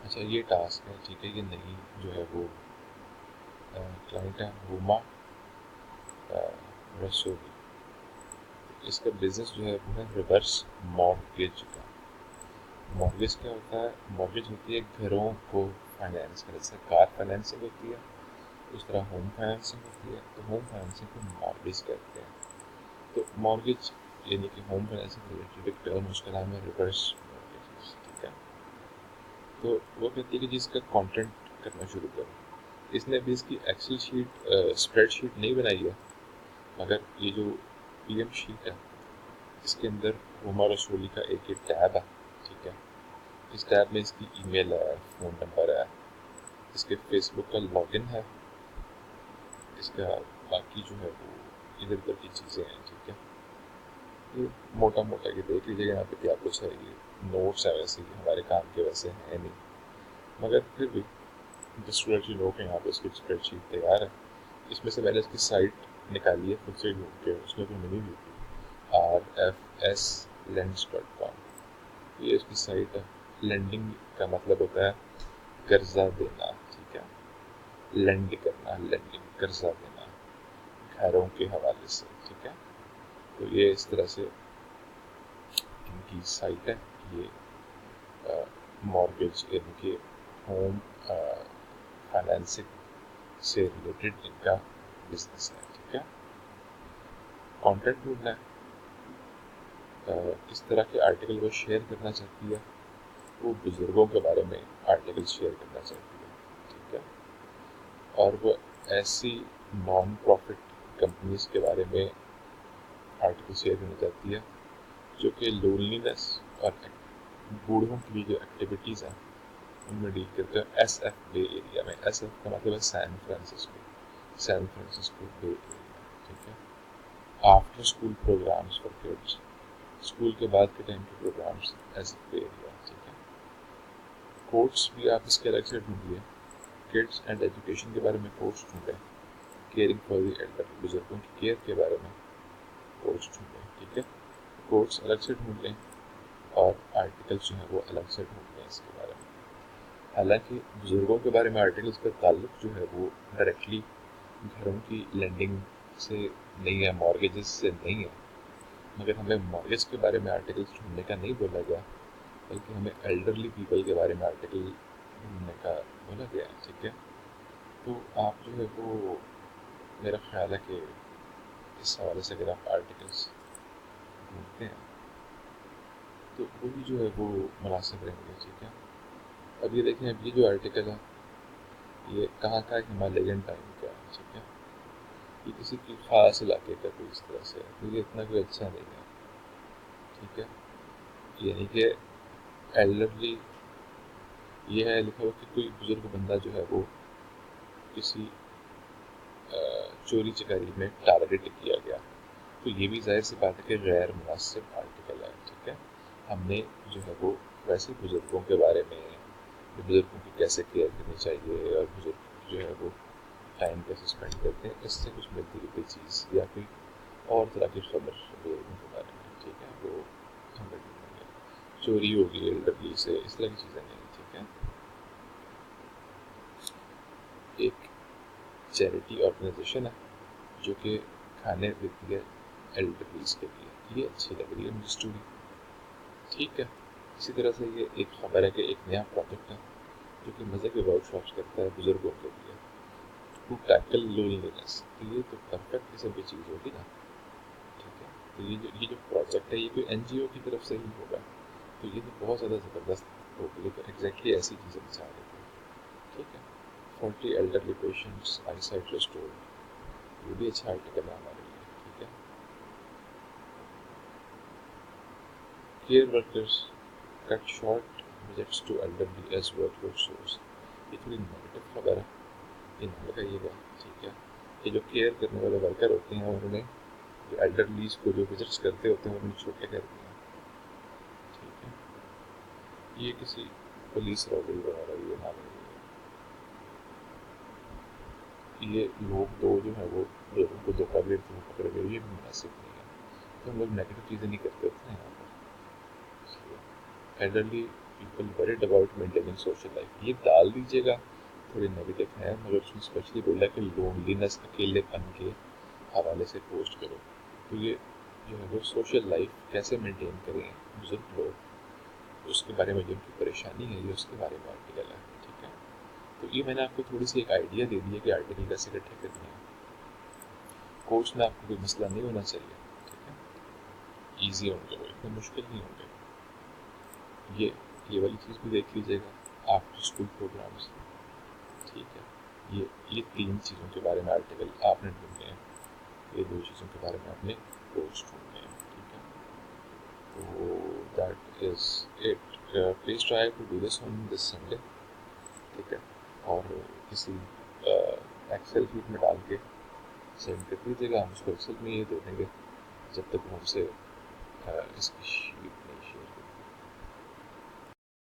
اچھا یہ ٹاسک ہے، ٹھیک ہے، یہ نئی جو ہے وہ کلائنٹ ہے روما رسولی. اس کا بزنس جو ہے وہ ہے ریورس مارگیج کا. مارگیج کیا ہوتا ہے؟ مارگیج ہوتی ہے گھروں کو فائنینس کا، جیسے کار فائنینسنگ ہوتی ہے اس طرح ہوم فائنینسنگ ہوتی ہے، تو ہوم فائنینسنگ کو مارگیج کہتے ہیں. تو مارگیج یعنی کہ ہوم فائنینسنگ ریلیٹڈ ایک ٹرم اس کا نام ہے ریورس مارگیج، ٹھیک ہے. تو وہ کہتی ہے کہ جس کا کانٹینٹ کرنا شروع کرو. اس نے ابھی اس کی ایکسل شیٹ اسپریڈ شیٹ نہیں بنائی ہے، مگر یہ جو پی ایم شیٹ ہے اس کے اندر روما رسولی کا ایک ٹیب ہے، ٹھیک ہے. اس ٹیب میں اس کی ای میل ہے، فون نمبر ہے، اس کے فیس بک کا لاگ ان ہے، اس کا باقی جو ہے وہ ادھر ادھر کی چیزیں ہیں، ٹھیک ہے. یہ موٹا موٹا یہ دیکھ لیجیے یہاں پہ کیا کچھ ہے. یہ نوٹس ہیں، ویسے ہی ہمارے کام کے ویسے ہیں نہیں، مگر پھر بھی جسٹ لیٹ یو نو کہ یہاں پہ اس کی اسپریڈ شیٹ تیار ہے. اس میں سے میں نے اس کی سائٹ نکالی ہے خود سے ڈھونڈ کے، اس میں کوئی ملی ہوئی تھی rfslends.com. یہ اس کی سائٹ ہے. لینڈنگ کا مطلب ہوتا ہے قرضہ دینا، ٹھیک ہے. لینڈ کرنا، لینڈنگ قرضہ دینا گھروں کے حوالے سے، ٹھیک ہے. تو یہ اس طرح سے ان کی سائٹ ہے. یہ مارگیج یعنی کہ ہوم فائنینسنگ سے ریلیٹڈ ان کا بزنس ہے، ٹھیک ہے. کانٹینٹ ڈھونڈنا ہے، کس طرح کے آرٹیکل وہ شیئر کرنا چاہتی ہے. وہ بزرگوں کے بارے میں آرٹیکل شیئر کرنا چاہتی ہے، ٹھیک ہے. اور وہ ایسی نان پروفٹ کمپنیز کے بارے میں آرٹیکل شیئر کرنا چاہتی ہے جو کہ لونلینس اور بوڑھوں کی جو ایکٹیویٹیز ہیں ان میں ڈیل کرتے ہیں. ایس ایف بے ایریا میں، ایس ایف کا مطلب ہے سین فرانسسکو بے ایریا، ٹھیک ہے. After school programs for kids, school کے بعد کے ٹائم کے programmes S F B area, ٹھیک ہے. کوٹس بھی آپ اس کے الگ سے ڈھونڈیے. کڈس اینڈ ایجوکیشن کے بارے میں کوٹس ڈھونڈیں. کیئرنگ فار دی ایلڈر، بزرگوں کی کیئر کے بارے میں کوٹس ڈھونڈیں، ٹھیک ہے. کوٹس الگ سے ڈھونڈ لیں اور آرٹیکلس جو ہیں وہ الگ سے ڈھونڈ لیں اس کے بارے میں. حالانکہ بزرگوں کے بارے میں آرٹیکلس کا تعلق جو ہے وہ ڈائریکٹلی گھروں کی لینڈنگ سے نہیں ہے، مارگیجز سے نہیں ہے، مگر ہمیں مارگیج کے بارے میں آرٹیکلس ڈھونڈنے کا نہیں بولا گیا، بلکہ ہمیں ایلڈرلی پیپل کے بارے میں آرٹیکل ڈھونڈنے کا بولا گیا ہے، ٹھیک ہے. تو آپ جو ہے وہ میرا خیال ہے کہ اس حوالے سے اگر آپ آرٹیکلس ڈھونڈتے ہیں تو وہی جو ہے وہ مناسب رہیں گے، ٹھیک ہے. اب یہ دیکھیں، اب یہ جو آرٹیکل ہے یہ کہاں کا ہمالیین ٹائم کا ہے، ٹھیک ہے. یہ کسی کی خاص علاقے کا کوئی اس طرح سے ہے، تو یہ اتنا کوئی اچھا نہیں ہے، ٹھیک ہے. یعنی کہ ایلڈرلی یہ ہے لکھا ہوا کہ کوئی بزرگ بندہ جو ہے وہ کسی چوری چکاری میں ٹارگیٹ کیا گیا، تو یہ بھی ظاہر سی بات ہے کہ غیر مناسب آرٹیکل ہے، ٹھیک ہے. ہم نے جو ہے وہ ویسے بزرگوں کے بارے میں، بزرگوں کی کیسے کیئر کرنی چاہیے اور بزرگ جو ہے وہ ٹائم کیسے اسپینڈ کرتے ہیں، اس سے کچھ ملتی جلتی چیز یا کوئی اور طرح کی خبر بزرگوں کے بارے میں، ٹھیک ہے، وہ ہم نے ڈھونڈیں گے. چوری ہوگی ایلڈرلی سے، اس طرح کی چیزیں نہیں، ٹھیک ہے. ایک چیریٹی آرگنائزیشن ہے جو کہ کھانے دیتی ہے ایلڈرلیز کے لیے. یہ اچھی لگ رہی ہے مجھے اسٹوری، ٹھیک ہے. اسی طرح سے یہ ایک خبر ہے کہ ایک نیا پروجیکٹ ہے جو کہ مزے کے ورک شاپس کرتا ہے بزرگوں کے لیے، ٹو ٹیکل لونلینس. تو یہ تو پرفیکٹ قسم کی چیز ہوگی نا، ٹھیک ہے. تو یہ جو پروجیکٹ ہے یہ کوئی این جی او کی طرف سے ہی ہوگا، تو یہ تو بہت زیادہ زبردست ہوگی. لیکن ایگزیکٹلی ایسی چیزیں بچا رہے تھے، ٹھیک ہے. 40 elderly patients eyesight restored، یہ بھی اچھا آرٹیکل ہے ہمارے لیے، ٹھیک ہے. Care workers cut short visits to elderly as workload source. یہ تھوڑی نیگیٹو خبر ہے، یہ نہ لگائیے گا، ٹھیک ہے. یہ جو کیئر کرنے والے ورکر ہوتے ہیں انہوں نے جو ایلڈرلیز کو جو وزٹس کرتے ہوتے ہیں انہوں نے چھوٹے کر دیا، ٹھیک ہے. یہ کسی پولیس رابری وغیرہ یہ نہ لگے. یہ لوگ دو جو ہے وہ لوگوں کو دھوکہ دیتے ہوئے پکڑ گئے، یہ بھی مناسب نہیں ہے. تو ہم لوگ نیگیٹو چیزیں نہیں کرتے ہوتے ہیں یہاں پر. Elderly people worried about maintaining social life. یہ ڈال دیجیے گا, تھوڑے نیگیٹو ہیں مگر اس میں اسپیشلی بولا کہ لونلینس, اکیلے پن کے حوالے سے پوسٹ کرو. تو یہ جو ہے وہ سوشل لائف کیسے مینٹین کریں بزرگ لوگ, اس کے بارے میں جو ان کی پریشانی ہے یہ اس کے بارے میں آرٹیکل ہے. ٹھیک ہے, تو یہ میں نے آپ کو تھوڑی سی ایک آئیڈیا دے دی ہے کہ آرٹیکل کیسے اکٹھے کرنے ہیں. کورس میں آپ کو کوئی مسئلہ نہیں ہونا چاہیے. ٹھیک ہے, ایزی ہوں گے, وہ اتنے مشکل نہیں ہوں گے. یہ والی چیز بھی دیکھ لیجیے گا, آفٹر اسکول پروگرامس. ٹھیک ہے, یہ 3 چیزوں کے بارے میں آرٹیکل آپ نے ڈھونڈنے ہیں, یہ 2 چیزوں کے بارے میں آپ نے پوسٹ ڈھونڈنے ہیں. ٹھیک ہے, تو that is it. Please try to do this on this Sunday. ٹھیک ہے, اور کسی ایکسل شیٹ میں ڈال کے سینڈ کر دیجیے گا, ہم اس کو ایکسل میں یہ دے دیں گے جب تک ہم سے اس کی